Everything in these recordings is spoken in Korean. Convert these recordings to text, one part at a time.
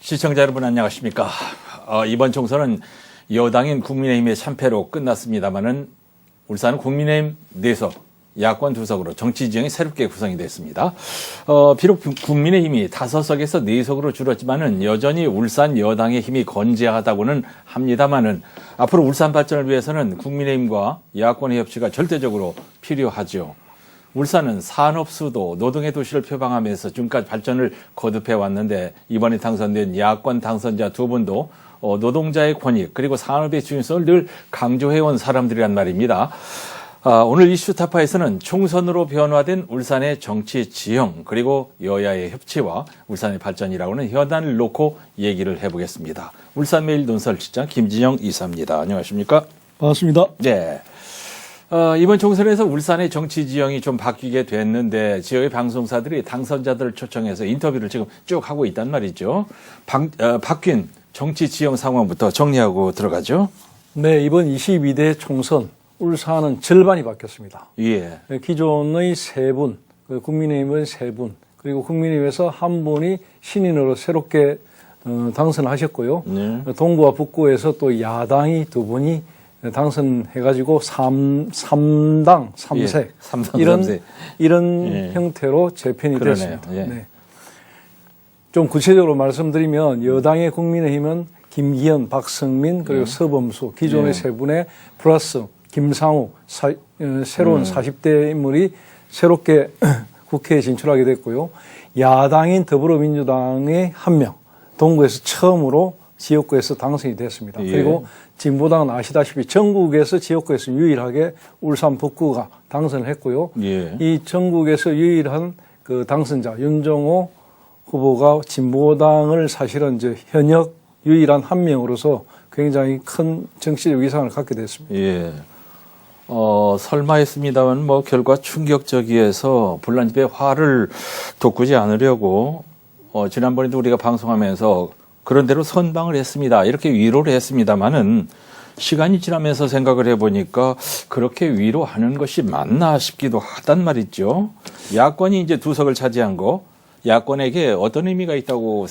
시청자 여러분 안녕하십니까. 이번 총선은 여당인 국민의힘의 참패로 끝났습니다마는 울산은 국민의힘 4석, 야권 2석으로 정치 지형이 새롭게 구성이 됐습니다. 비록 국민의힘이 5석에서 4석으로 줄었지만은 여전히 울산 여당의 힘이 건재하다고는 합니다마는 앞으로 울산 발전을 위해서는 국민의힘과 야권의 협치가 절대적으로 필요하죠. 울산은 산업 수도, 노동의 도시를 표방하면서 지금까지 발전을 거듭해 왔는데 이번에 당선된 야권 당선자 2분도 노동자의 권익 그리고 산업의 중요성을 늘 강조해온 사람들이란 말입니다. 오늘 이슈 타파에서는 총선으로 변화된 울산의 정치 지형 그리고 여야의 협치와 울산의 발전이라고 하는 현안을 놓고 얘기를 해보겠습니다. 울산매일 논설실장 김진영 이사입니다. 안녕하십니까? 반갑습니다. 네. 이번 총선에서 울산의 정치 지형이 좀 바뀌게 됐는데 지역의 방송사들이 당선자들을 초청해서 인터뷰를 지금 쭉 하고 있단 말이죠. 바뀐 정치 지형 상황부터 정리하고 들어가죠. 네, 이번 22대 총선 울산은 절반이 바뀌었습니다. 예. 기존의 3분, 국민의힘은 3분, 그리고 국민의힘에서 1분이 신인으로 새롭게 당선하셨고요. 네. 동구와 북구에서 또 야당이 2분이 당선해가지고 3당 3색 예, 3당 이런 예. 형태로 재편이 그러네요. 됐습니다. 예. 네. 좀 구체적으로 말씀드리면 여당의 국민의힘은 김기현, 박성민 그리고 서범수 기존의 3분에 플러스 김상욱 새로운 40대 인물이 새롭게 국회에 진출하게 됐고요. 야당인 더불어민주당의 1명 동구에서 처음으로 지역구에서 당선이 됐습니다. 예. 그리고 진보당은 아시다시피 전국에서 지역구에서 유일하게 울산 북구가 당선을 했고요. 예. 이 전국에서 유일한 그 당선자 윤정호 후보가 진보당을 사실은 이제 현역 유일한 1명으로서 굉장히 큰 정치적 위상을 갖게 됐습니다. 예. 설마 했습니다만 결과 충격적이어서 불난집에 화를 돋구지 않으려고 지난번에도 우리가 방송하면서 그런 대로 선방을 했습니다. 이렇게 위로를 했습니다마는 시간이 지나면서 생각을 해보니까 그렇게 위로하는 것이 맞나 싶기도 하단 말이죠. 야권이 이제 2석을 차지한 거, 야권에게 어떤 의미가 있다고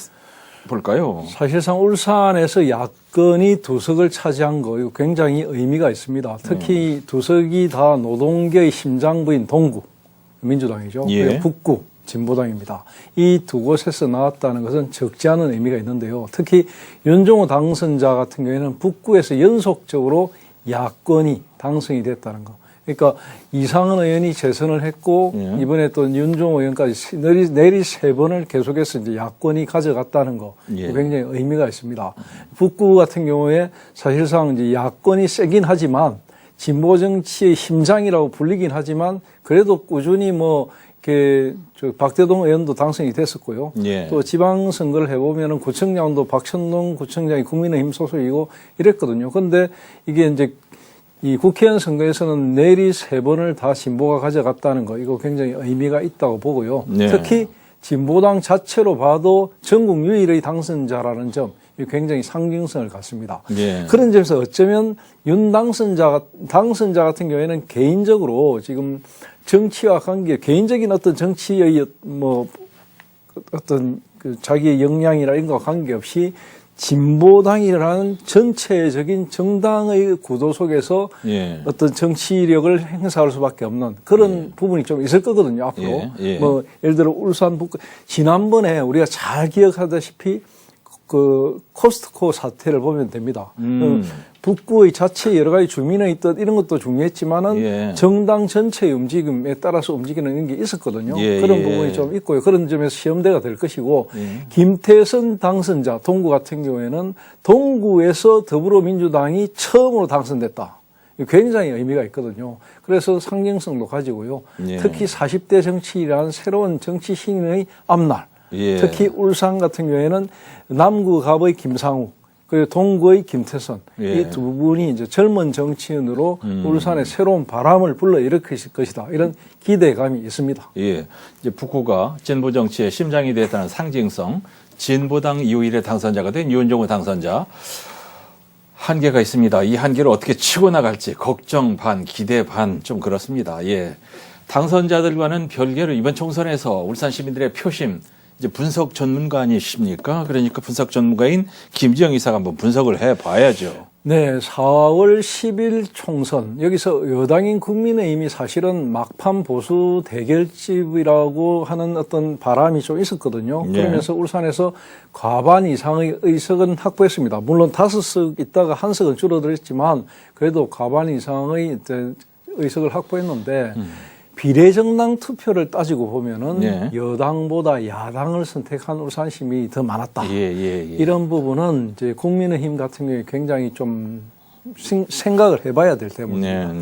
볼까요? 사실상 울산에서 야권이 2석을 차지한 거 이거 굉장히 의미가 있습니다. 특히 2석이 다 노동계의 심장부인 동구 민주당이죠. 예. 그리고 북구 진보당입니다. 이 2곳에서 나왔다는 것은 적지 않은 의미가 있는데요. 특히 윤정호 당선자 같은 경우에는 북구에서 연속적으로 야권이 당선이 됐다는 거. 그러니까 이상은 의원이 재선을 했고 예. 이번에 또 윤정호 의원까지 내리 3번을 계속해서 이제 야권이 가져갔다는 거. 예. 굉장히 의미가 있습니다. 북구 같은 경우에 사실상 이제 야권이 세긴 하지만 진보 정치의 심장이라고 불리긴 하지만 그래도 꾸준히 박대동 의원도 당선이 됐었고요. 예. 또 지방선거를 해보면은 구청장도 박천동 구청장이 국민의힘 소속이고 이랬거든요. 그런데 이게 이제 이 국회의원 선거에서는 내리 3번을 다 진보가 가져갔다는 거, 이거 굉장히 의미가 있다고 보고요. 네. 특히 진보당 자체로 봐도 전국 유일의 당선자라는 점, 이 굉장히 상징성을 갖습니다. 예. 그런 점에서 어쩌면 윤 당선자 같은 경우에는 개인적으로 지금 정치와 관계, 개인적인 어떤 정치의 어떤 자기의 역량이나 이런 것과 관계없이 진보당이라는 전체적인 정당의 구도 속에서 예. 어떤 정치력을 행사할 수밖에 없는 그런 부분이 좀 있을 거거든요, 앞으로. 예. 예를 들어 울산 북구, 지난번에 우리가 잘 기억하다시피 그 코스트코 사태를 보면 됩니다. 북구의 자체 여러 가지 주민의 뜻 이런 것도 중요했지만은 예. 정당 전체의 움직임에 따라서 움직이는 게 있었거든요. 예. 그런 부분이 좀 있고요. 그런 점에서 시험대가 될 것이고 예. 김태선 당선자 동구 같은 경우에는 동구에서 더불어민주당이 처음으로 당선됐다. 굉장히 의미가 있거든요. 그래서 상징성도 가지고요. 예. 특히 40대 정치라는 새로운 정치 신인의 앞날. 예. 특히 울산 같은 경우에는 남구갑의 김상욱 그리고 동구의 김태선 예. 이 2분이 이제 젊은 정치인으로 울산에 새로운 바람을 불러일으킬 것이다. 이런 기대감이 있습니다. 예. 이제 북구가 진보 정치의 심장이 됐다는 상징성, 진보당 이후일의 당선자가 된 윤정호 당선자. 한계가 있습니다. 이 한계를 어떻게 치고 나갈지 걱정 반, 기대 반 좀 그렇습니다. 예. 당선자들과는 별개로 이번 총선에서 울산 시민들의 표심, 이제 분석 전문가이십니까? 그러니까 분석 전문가인 김지영 이사가 한번 분석을 해봐야죠. 네, 4월 10일 총선 여기서 여당인 국민의힘이 사실은 막판 보수 대결집이라고 하는 어떤 바람이 좀 있었거든요. 네. 그러면서 울산에서 과반 이상의 의석은 확보했습니다. 물론 5석 있다가 1석은 줄어들었지만 그래도 과반 이상의 의석을 확보했는데 비례정당 투표를 따지고 보면은 네. 여당보다 야당을 선택한 울산 시민이 더 많았다. 예. 이런 부분은 이제 국민의힘 같은 경우에 굉장히 좀 생각을 해봐야 될 때문입니다. 네.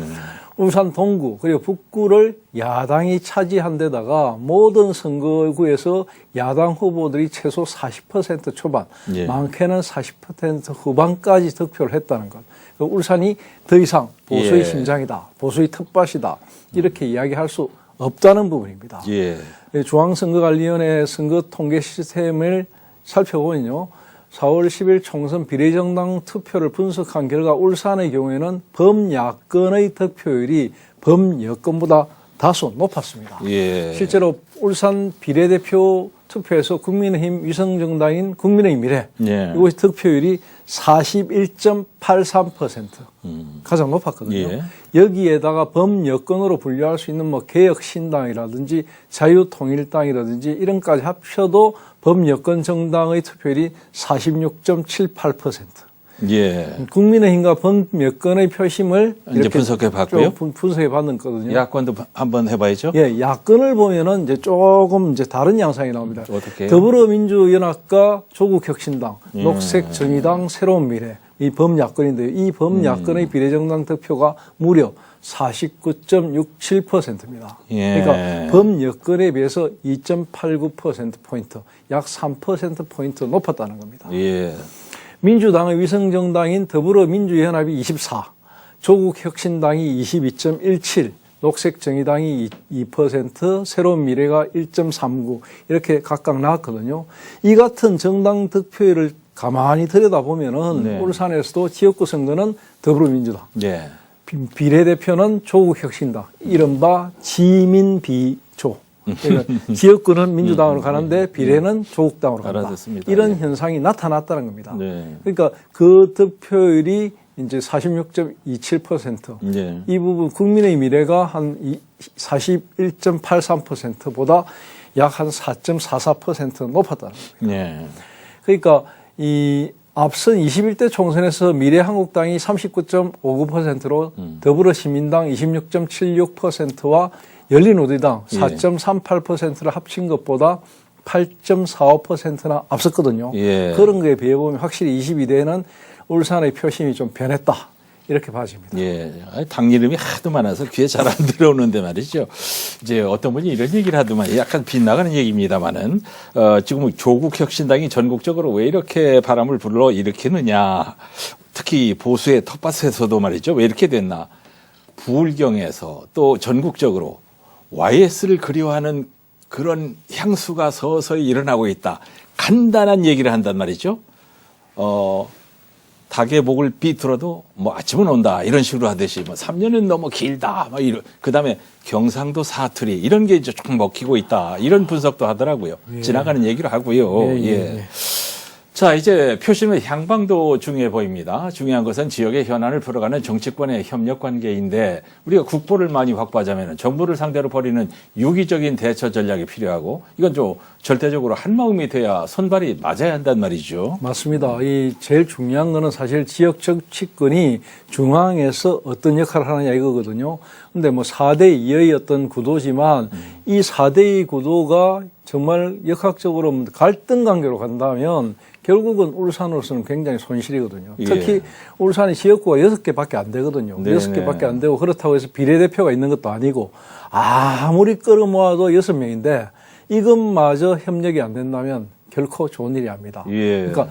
울산 동구 그리고 북구를 야당이 차지한 데다가 모든 선거구에서 야당 후보들이 최소 40% 초반, 예. 많게는 40% 후반까지 득표를 했다는 것. 울산이 더 이상 보수의 예. 심장이다, 보수의 텃밭이다 이렇게 이야기할 수 없다는 부분입니다. 예. 중앙선거관리위원회 선거 통계 시스템을 살펴보면요. 4월 10일 총선 비례정당 투표를 분석한 결과 울산의 경우에는 범야권의 득표율이 범여권보다 다소 높았습니다. 예. 실제로 울산 비례대표 투표에서 국민의힘 위성정당인 국민의힘 미래 예. 이것이 득표율이 41.83% 가장 높았거든요. 예. 여기에다가 범여권으로 분류할 수 있는 뭐 개혁신당이라든지 자유통일당이라든지 이런까지 합쳐도 범여권 정당의 투표율이 46.78%. 예. 국민의힘과 범여권의 표심을 이제 이렇게 분석해 봤고요. 분석해 봤거든요. 야권도 한번 해봐야죠. 예, 야권을 보면은 이제 조금 이제 다른 양상이 나옵니다. 어떻게? 더불어민주연합과 조국혁신당, 예. 녹색정의당, 새로운미래 이 범야권인데요. 이 범야권의 비례정당 득표가 무려 49.67%입니다. 예. 그러니까 범여권에 비해서 2.89%포인트, 약 3%포인트 높았다는 겁니다. 예. 민주당의 위성정당인 더불어민주연합이 24, 조국혁신당이 22.17, 녹색정의당이 2%, 새로운미래가 1.39 이렇게 각각 나왔거든요. 이 같은 정당 득표율을 가만히 들여다보면은 네. 울산에서도 지역구 선거는 더불어민주당, 예. 비례대표는 조국혁신당, 이른바 지민비조. 그러니까 지역구는 민주당으로 가는데 비례는 조국당으로 간다. 알아듣습니다. 이런 예. 현상이 나타났다는 겁니다. 네. 그러니까 그 득표율이 이제 46.27%. 예. 이 부분 국민의 미래가 한 41.83%보다 약 한 4.44% 높았다는 겁니다. 예. 그러니까 이 앞선 21대 총선에서 미래한국당이 39.59%로 더불어시민당 26.76%와 열린우리당 예. 4.38%를 합친 것보다 8.45%나 앞섰거든요. 예. 그런 거에 비해 보면 확실히 22대에는 울산의 표심이 좀 변했다. 이렇게 봐집니다. 예. 당 이름이 하도 많아서 귀에 잘 안 들어오는데 말이죠. 이제 어떤 분이 이런 얘기를 하더만 약간 빗나가는 얘기입니다만은, 지금 조국혁신당이 전국적으로 왜 이렇게 바람을 불러 일으키느냐. 특히 보수의 텃밭에서도 말이죠. 왜 이렇게 됐나. 부울경에서 또 전국적으로 YS를 그리워하는 그런 향수가 서서히 일어나고 있다. 간단한 얘기를 한단 말이죠. 닭의 목을 비틀어도 뭐 아침은 온다 이런 식으로 하듯이 뭐 3년은 너무 길다 막 이런 그다음에 경상도 사투리 이런 게 이제 좀 먹히고 있다 이런 분석도 하더라고요. 예. 지나가는 얘기를 하고요. 예. 자, 이제 표심의 향방도 중요해 보입니다. 중요한 것은 지역의 현안을 풀어가는 정치권의 협력 관계인데 우리가 국보를 많이 확보하자면 정부를 상대로 벌이는 유기적인 대처 전략이 필요하고 이건 좀 절대적으로 한마음이 돼야 손발이 맞아야 한단 말이죠. 맞습니다. 이 제일 중요한 거는 사실 지역 정치권이 중앙에서 어떤 역할을 하느냐 이거거든요. 근데 뭐 4대 2의 어떤 구도지만 이 4대 2 구도가 정말 역학적으로 갈등 관계로 간다면 결국은 울산으로서는 굉장히 손실이거든요. 예. 특히 울산이 지역구가 6개밖에 안 되거든요. 네네. 6개밖에 안 되고 그렇다고 해서 비례대표가 있는 것도 아니고 아무리 끌어모아도 6명인데 이것마저 협력이 안 된다면 결코 좋은 일이 아닙니다. 예. 그러니까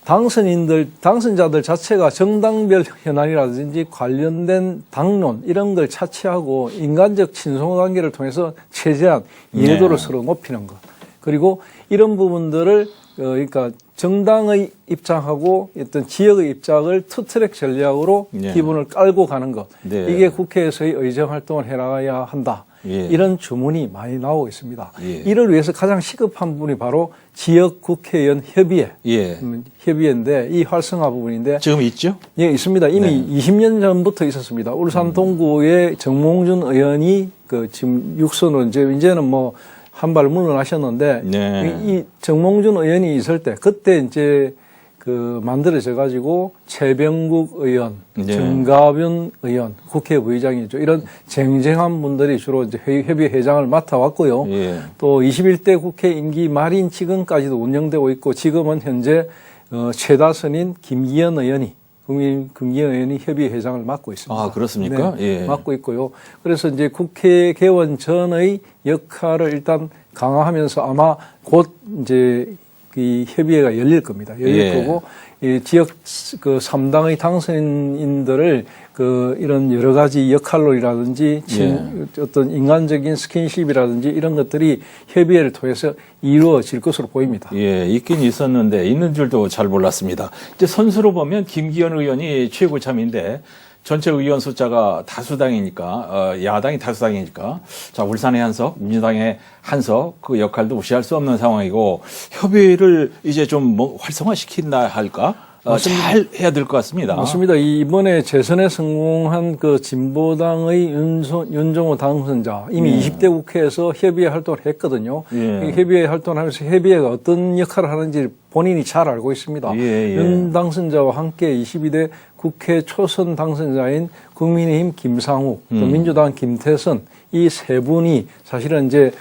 당선자들 자체가 정당별 현안이라든지 관련된 당론 이런 걸 차치하고 인간적 친소 관계를 통해서 최대한 이해도를 네. 서로 높이는 것. 그리고 이런 부분들을 그러니까 정당의 입장하고 어떤 지역의 입장을 투트랙 전략으로 예. 기본을 깔고 가는 것. 네. 이게 국회에서의 의정 활동을 해나가야 한다. 예. 이런 주문이 많이 나오고 있습니다. 예. 이를 위해서 가장 시급한 부분이 바로 지역 국회의원 협의회. 예. 협의회인데 이 활성화 부분인데 지금 있죠? 예, 있습니다. 이미 20년 전부터 있었습니다. 울산 동구의 정몽준 의원이 지금 육선으로 이제는 뭐 한 발 물러나셨는데 네. 이 정몽준 의원이 있을 때 그때 이제 만들어져 가지고 최병국 의원, 네. 정가변 의원, 국회부의장이죠. 이런 쟁쟁한 분들이 주로 이제 협의회 회장을 맡아왔고요. 예. 또 21대 국회 임기 말인 지금까지도 운영되고 있고 지금은 현재 최다선인 김기현 의원이 김기현 의원이 협의회 회장을 맡고 있습니다. 아, 그렇습니까? 네, 예. 맡고 있고요. 그래서 이제 국회 개원 전의 역할을 일단 강화하면서 아마 곧 이제 이 협의회가 열릴 겁니다. 열릴 예. 거고, 이 지역 3당의 당선인들을 이런 여러 가지 역할론이라든지 어떤 인간적인 스킨십이라든지 이런 것들이 협의회를 통해서 이루어질 것으로 보입니다. 예, 있긴 있었는데 있는 줄도 잘 몰랐습니다. 이제 선수로 보면 김기현 의원이 최고참인데 전체 의원 숫자가 다수당이니까 야당이 다수당이니까 자 울산의 한석, 민주당의 한석 그 역할도 무시할 수 없는 상황이고 협의를 이제 좀 뭐 활성화시킨다 할까? 잘 해야 될 것 같습니다. 맞습니다. 이번에 재선에 성공한 진보당의 윤종호 당선자 이미 20대 국회에서 협의회 활동을 했거든요. 예. 협의회 활동을 하면서 협의회가 어떤 역할을 하는지 본인이 잘 알고 있습니다. 예. 윤 당선자와 함께 22대 국회 초선 당선자인 국민의힘 김상욱, 또 민주당 김태선 이 세 분이 사실은 이제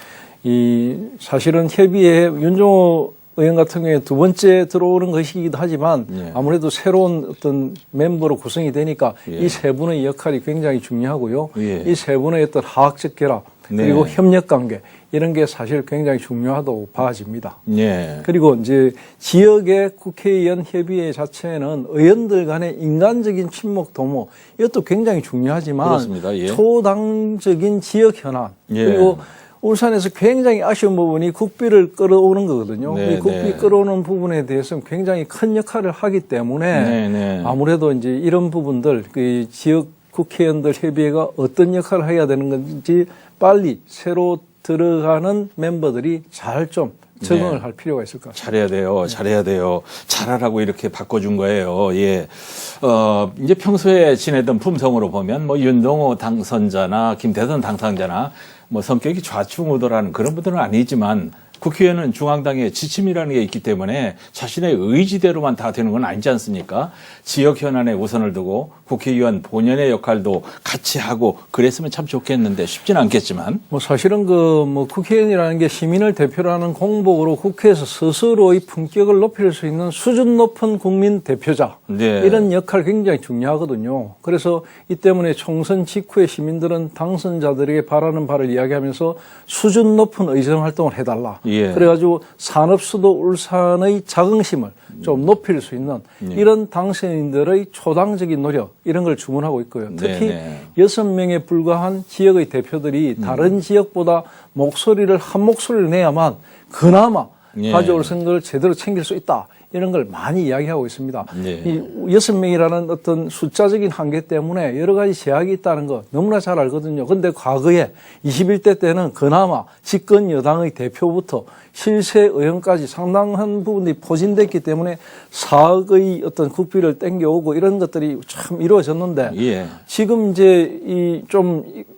사실은 협의회 윤종호 의원 같은 경우에 두 번째 들어오는 것이기도 하지만 예. 아무래도 새로운 어떤 멤버로 구성이 되니까 예. 이 세 분의 역할이 굉장히 중요하고요. 예. 이 세 분의 어떤 화학적 결합 그리고 네. 협력 관계 이런 게 사실 굉장히 중요하다고 봐집니다. 예. 그리고 이제 지역의 국회의원 협의회 자체는 의원들 간의 인간적인 친목 도모 이것도 굉장히 중요하지만 그렇습니다. 예. 초당적인 지역 현안 예. 그리고 울산에서 굉장히 아쉬운 부분이 국비를 끌어오는 거거든요. 네, 이 국비 네. 끌어오는 부분에 대해서는 굉장히 큰 역할을 하기 때문에 네, 네. 아무래도 이제 이런 부분들 그 지역 국회의원들 협의회가 어떤 역할을 해야 되는 건지 빨리 새로 들어가는 멤버들이 잘 좀 적응을 네. 할 필요가 있을 것 같습니다. 잘해야 돼요. 잘해야 돼요. 잘하라고 이렇게 바꿔준 거예요. 예. 이제 평소에 지내던 품성으로 보면 뭐 윤동호 당선자나 김태선 당선자나 뭐 성격이 좌충우돌하는 그런 분들은 아니지만 국회의원은 중앙당의 지침이라는 게 있기 때문에 자신의 의지대로만 다 되는 건 아니지 않습니까? 지역 현안에 우선을 두고 국회의원 본연의 역할도 같이 하고 그랬으면 참 좋겠는데 쉽지는 않겠지만. 뭐 사실은 국회의원이라는 게 시민을 대표로 하는 공복으로 국회에서 스스로의 품격을 높일 수 있는 수준 높은 국민 대표자. 네. 이런 역할 굉장히 중요하거든요. 그래서 이 때문에 총선 직후에 시민들은 당선자들에게 바라는 바를 이야기하면서 수준 높은 의정 활동을 해달라. 예. 그래가지고 산업수도 울산의 자긍심을 좀 높일 수 있는 이런 당선인들의 초당적인 노력 이런 걸 주문하고 있고요. 특히 네네. 6명에 불과한 지역의 대표들이 다른 지역보다 목소리를 한 목소리를 내야만 그나마 예. 가져올 선거를 제대로 챙길 수 있다. 이런 걸 많이 이야기하고 있습니다. 예. 이 6명이라는 어떤 숫자적인 한계 때문에 여러 가지 제약이 있다는 거 너무나 잘 알거든요. 그런데 과거에 21대 때는 그나마 집권 여당의 대표부터 실세 의원까지 상당한 부분이 포진됐기 때문에 사억의 어떤 국비를 땡겨오고 이런 것들이 참 이루어졌는데 예. 지금 이제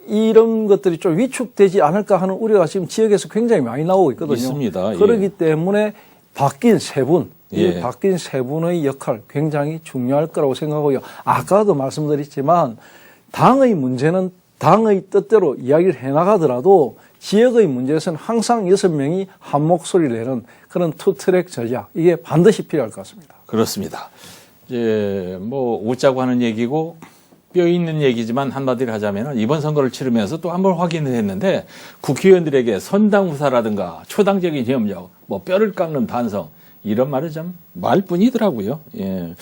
이런 것들이 좀 위축되지 않을까 하는 우려가 지금 지역에서 굉장히 많이 나오고 있거든요. 있습니다. 예. 그렇기 때문에 바뀐 세 분, 이 예. 바뀐 세 분의 역할 굉장히 중요할 거라고 생각하고요. 아까도 말씀드렸지만 당의 문제는 당의 뜻대로 이야기를 해나가더라도 지역의 문제에서는 항상 6명이 한 목소리를 내는 그런 투트랙 전략 이게 반드시 필요할 것 같습니다. 그렇습니다. 이제 뭐 웃자고 하는 얘기고 뼈 있는 얘기지만 한마디로 하자면 이번 선거를 치르면서 또 한 번 확인을 했는데 국회의원들에게 선당후사라든가 초당적인 협력, 뭐 뼈를 깎는 반성 이런 말은 좀 말뿐이더라고요. 예.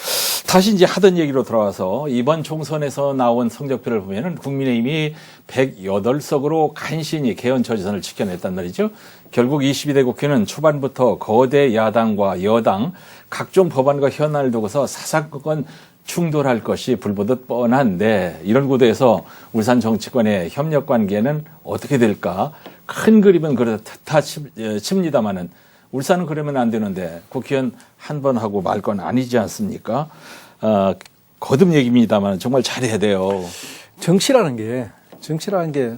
다시 이제 하던 얘기로 돌아와서 이번 총선에서 나온 성적표를 보면은 국민의힘이 108석으로 간신히 개헌 처지선을 지켜냈단 말이죠. 결국 22대 국회는 초반부터 거대 야당과 여당 각종 법안과 현안을 두고서 사사건 충돌할 것이 불보듯 뻔한데 이런 구도에서 울산 정치권의 협력 관계는 어떻게 될까? 큰 그림은 그렇다 칩니다마는 울산은 그러면 안 되는데 국회의원 한 번 하고 말 건 아니지 않습니까? 거듭 얘기입니다만 정말 잘해야 돼요. 정치라는 게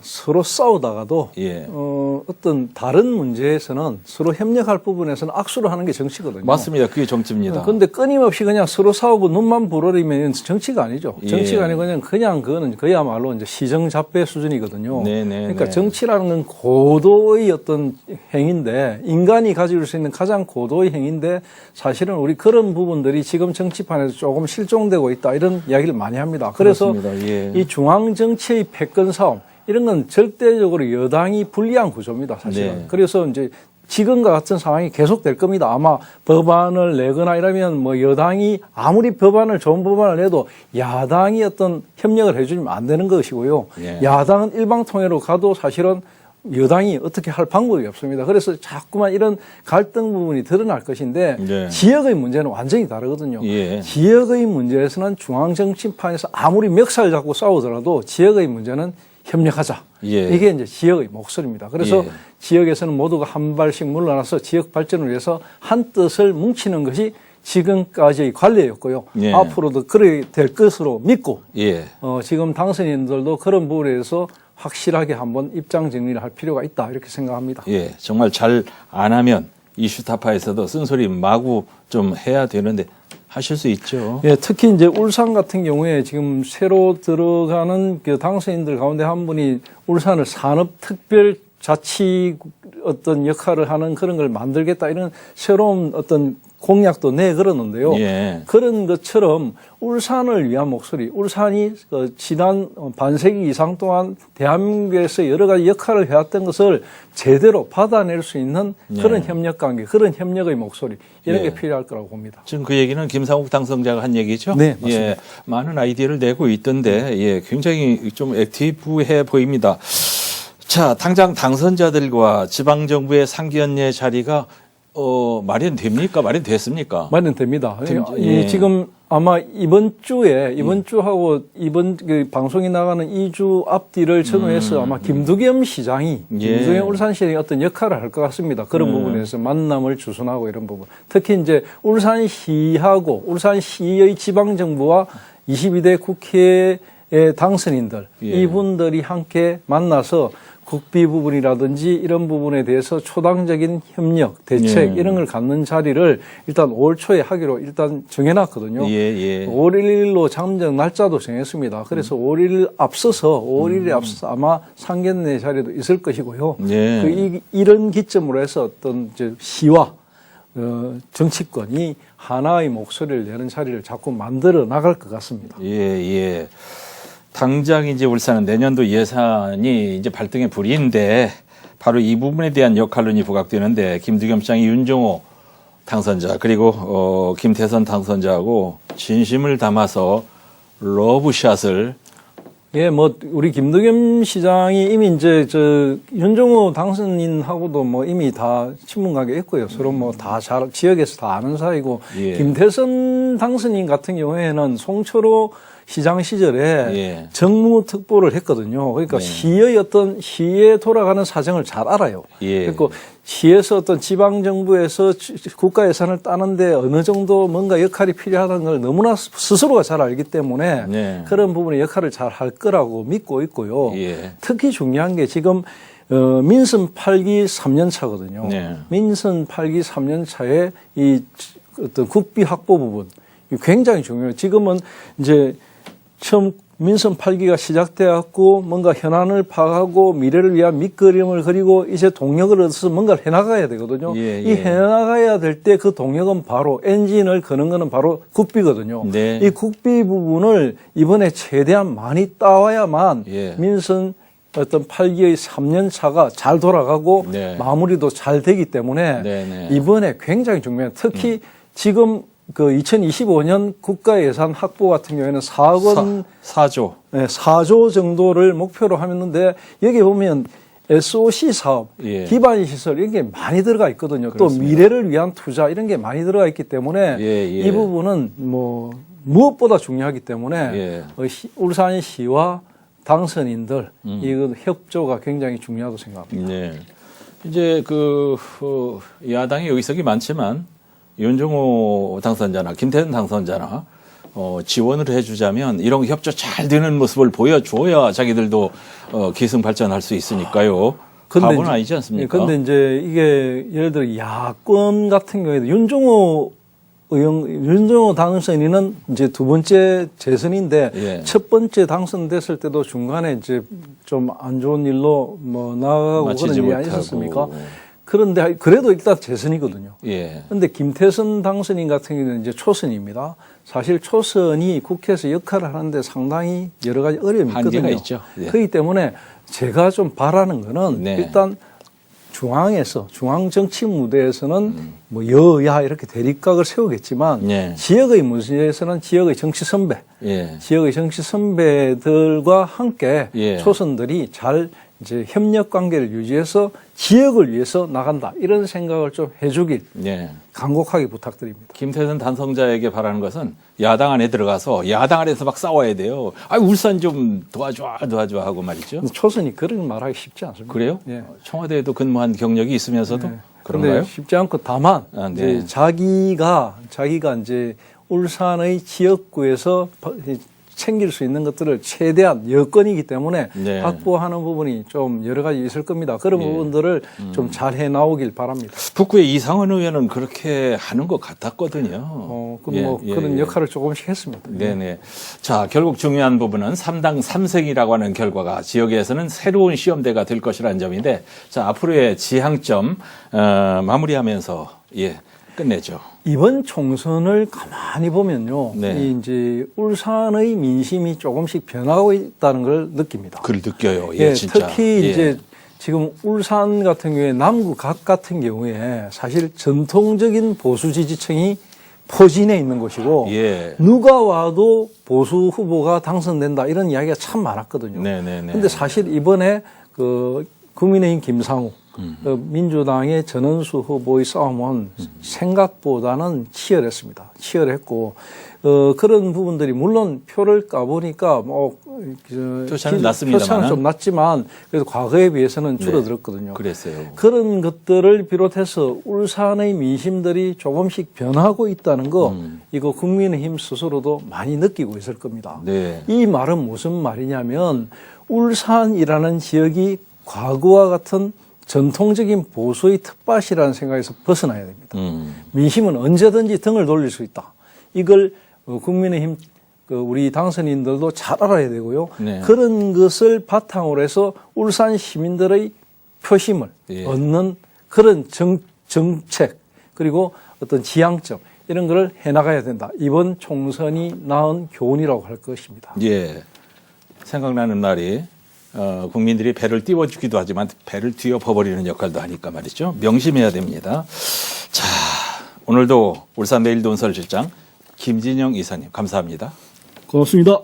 서로 싸우다가도 예. 어떤 다른 문제에서는 서로 협력할 부분에서는 악수를 하는 게 정치거든요. 맞습니다. 그게 정치입니다. 그런데 끊임없이 그냥 서로 싸우고 눈만 부러리면 정치가 아니죠. 정치가 예. 아니고 그냥 그거는 그야말로 이제 시정잡배 수준이거든요. 네네. 그러니까 정치라는 건 고도의 어떤 행위인데 인간이 가질 수 있는 가장 고도의 행위인데 사실은 우리 그런 부분들이 지금 정치판에서 조금 실종되고 있다 이런 이야기를 많이 합니다. 그래서 그렇습니다. 예. 이 중앙 정치의 패권 싸움 이런 건 절대적으로 여당이 불리한 구조입니다, 사실은. 네. 그래서 이제 지금과 같은 상황이 계속될 겁니다. 아마 법안을 내거나 이러면 뭐 여당이 아무리 좋은 법안을 내도 야당이 어떤 협력을 해주면 안 되는 것이고요. 예. 야당은 일방통행으로 가도 사실은 여당이 어떻게 할 방법이 없습니다. 그래서 자꾸만 이런 갈등 부분이 드러날 것인데 네. 지역의 문제는 완전히 다르거든요. 예. 지역의 문제에서는 중앙정치판에서 아무리 멱살 잡고 싸우더라도 지역의 문제는 협력하자. 예. 이게 이제 지역의 목소리입니다. 그래서 예. 지역에서는 모두가 한 발씩 물러나서 지역 발전을 위해서 한 뜻을 뭉치는 것이 지금까지의 관례였고요. 예. 앞으로도 그래 될 것으로 믿고 예. 지금 당선인들도 그런 부분에 대해서 확실하게 한번 입장 정리를 할 필요가 있다 이렇게 생각합니다. 예. 정말 잘 안 하면 이슈타파에서도 쓴소리 마구 좀 해야 되는데 하실 수 있죠. 예, 특히 이제 울산 같은 경우에 지금 새로 들어가는 그 당선인들 가운데 한 분이 울산을 산업특별자치 어떤 역할을 하는 그런 걸 만들겠다 이런 새로운 어떤 공약도 내걸었는데요. 예. 그런 것처럼 울산을 위한 목소리, 울산이 지난 반세기 이상 동안 대한민국에서 여러 가지 역할을 해왔던 것을 제대로 받아낼 수 있는 그런 협력 관계, 그런 협력의 목소리 이런 게 필요할 거라고 봅니다. 지금 그 얘기는 김상욱 당선자가 한 얘기죠? 네, 맞습니다. 예, 많은 아이디어를 내고 있던데, 예, 굉장히 좀 액티브해 보입니다. 자, 당장 당선자들과 지방정부의 상견례 자리가 마련됩니까? 마련됐습니까? 마련됩니다. 예. 지금 아마 이번 주하고 이번 그 방송이 나가는 2주 앞뒤를 전후해서 아마 김두겸 시장이 김두겸 울산시장이 어떤 역할을 할 것 같습니다. 그런 부분에서 만남을 주선하고 이런 부분. 특히 이제 울산시하고 울산시의 지방정부와 22대 국회의 당선인들 이분들이 함께 만나서 국비 부분이라든지 이런 부분에 대해서 초당적인 협력, 대책 이런 걸 갖는 자리를 일단 5월 초에 하기로 일단 정해놨거든요. 5월 1일로 잠정 날짜도 정했습니다. 그래서 5월 1일 앞서서 5월 1일에 앞서서 아마 상견례 자리도 있을 것이고요. 이런 기점으로 해서 어떤 이제 시와 정치권이 하나의 목소리를 내는 자리를 자꾸 만들어 나갈 것 같습니다. 예. 당장 이제 울산은 내년도 예산이 이제 발등의 불인데 바로 이 부분에 대한 역할론이 부각되는데 김두겸 시장이 윤종호 당선자 그리고 김태선 당선자하고 진심을 담아서 러브샷을 우리 김두겸 시장이 이미 이제 윤종호 당선인하고도 이미 다 친분 관계 있고요. 서로 다 지역에서 다 아는 사이고 김태선 당선인 같은 경우에는 송철호 시장 시절에 정무 특보를 했거든요. 그러니까 시에 돌아가는 사정을 잘 알아요. 그러니까 시에서 어떤 지방 정부에서 국가 예산을 따는데 어느 정도 뭔가 역할이 필요하다는 걸 너무나 스스로가 잘 알기 때문에 그런 부분의 역할을 잘 할 거라고 믿고 있고요. 특히 중요한 게 지금 민선 8기 3년 차거든요. 민선 8기 3년 차에 이 어떤 국비 확보 부분 굉장히 중요해요. 지금은 이제 처음 민선 8기가 시작돼갖고 뭔가 현안을 파악하고 미래를 위한 밑그림을 그리고 이제 동력을 얻어서 뭔가를 해나가야 되거든요. 이 해나가야 될 때 그 동력은 바로 엔진을 거는 거는 바로 국비거든요. 이 국비 부분을 이번에 최대한 많이 따와야만 민선 어떤 8기의 3년 차가 잘 돌아가고 마무리도 잘 되기 때문에 이번에 굉장히 중요해요. 특히 지금 그 2025년 국가예산 확보 같은 경우에는 4억 원, 4조. 네, 4조 정도를 목표로 하는데 여기 보면 SOC 사업, 예. 기반 시설 이런 게 많이 들어가 있거든요. 그렇습니다. 또 미래를 위한 투자 이런 게 많이 들어가 있기 때문에 예. 이 부분은 뭐 무엇보다 중요하기 때문에 예. 울산시와 당선인들 이거 협조가 굉장히 중요하다고 생각합니다. 네. 이제 야당의 의석이 많지만 윤종호 당선자나 김태현 당선자나 지원을 해주자면 이런 협조 잘 되는 모습을 보여줘야 자기들도 기승 발전할 수 있으니까요. 답은 아니지 않습니까? 그런데 이제 이게 예를 들어 야권 같은 경우에도 윤종호 당선인은 이제 두 번째 재선인데 예. 첫 번째 당선됐을 때도 중간에 이제 좀 안 좋은 일로 뭐 나가고 그런 마치지 일이 못하고. 아니었습니까? 그런데 그래도 일단 재선이거든요. 예. 그런데 김태선 당선인 같은 경우는 이제 초선입니다. 사실 초선이 국회에서 역할을 하는데 상당히 여러 가지 어려움이 한계가 있거든요. 있죠. 예. 그렇기 때문에 제가 좀 바라는 거는 네. 일단 중앙 정치 무대에서는 뭐 여야 이렇게 대립각을 세우겠지만 네. 지역의 무대에서는 지역의 정치 선배, 예. 지역의 정치 선배들과 함께 예. 초선들이 잘 이제 협력 관계를 유지해서 지역을 위해서 나간다 이런 생각을 좀 해주길 예. 간곡하게 부탁드립니다. 김태선 당선자에게 바라는 것은 야당 안에 들어가서 야당 안에서 막 싸워야 돼요. 울산 좀 도와줘 하고 말이죠. 근데 초선이 그런 말하기 쉽지 않습니다. 그래요? 예. 청와대에도 근무한 경력이 있으면서도 네. 그런가요? 근데 쉽지 않고 다만 아, 네. 이제 자기가 이제 울산의 지역구에서 챙길 수 있는 것들을 최대한 여건이기 때문에 네. 확보하는 부분이 좀 여러 가지 있을 겁니다. 그런 예. 부분들을 좀 잘 해 나오길 바랍니다. 북구의 이상은 의원은 그렇게 하는 것 같았거든요. 그런 역할을 조금씩 했습니다. 네네. 자, 결국 중요한 부분은 3당 3색이라고 하는 결과가 지역에서는 새로운 시험대가 될 것이라는 점인데, 자, 앞으로의 지향점, 마무리하면서, 끝내죠. 이번 총선을 가만히 보면요. 네. 이 이제 울산의 민심이 조금씩 변하고 있다는 걸 느낍니다. 그걸 느껴요. 진짜. 특히 이제 지금 울산 같은 경우에 남구 각 같은 경우에 사실 전통적인 보수 지지층이 포진해 있는 곳이고 예. 누가 와도 보수 후보가 당선된다 이런 이야기가 참 많았거든요. 네네네. 그런데 사실 이번에 국민의힘 김상우 민주당의 전원수 후보의 싸움은 생각보다는 치열했습니다. 치열했고 그런 부분들이 물론 표를 까보니까 표차는 났습니다만 표차는 좀 났지만 그래도 과거에 비해서는 줄어들었거든요. 그랬어요. 그런 것들을 비롯해서 울산의 민심들이 조금씩 변하고 있다는 거 이거 국민의힘 스스로도 많이 느끼고 있을 겁니다. 네. 이 말은 무슨 말이냐면 울산이라는 지역이 과거와 같은 전통적인 보수의 텃밭이라는 생각에서 벗어나야 됩니다. 민심은 언제든지 등을 돌릴 수 있다. 이걸 국민의힘 우리 당선인들도 잘 알아야 되고요. 네. 그런 것을 바탕으로 해서 울산 시민들의 표심을 얻는 그런 정책 그리고 어떤 지향점 이런 거를 해나가야 된다. 이번 총선이 낳은 교훈이라고 할 것입니다. 예. 생각나는 말이 국민들이 배를 띄워주기도 하지만 배를 뒤엎어버리는 역할도 하니까 말이죠. 명심해야 됩니다. 자, 오늘도 울산매일동설실장 김진영 이사님 감사합니다. 고맙습니다.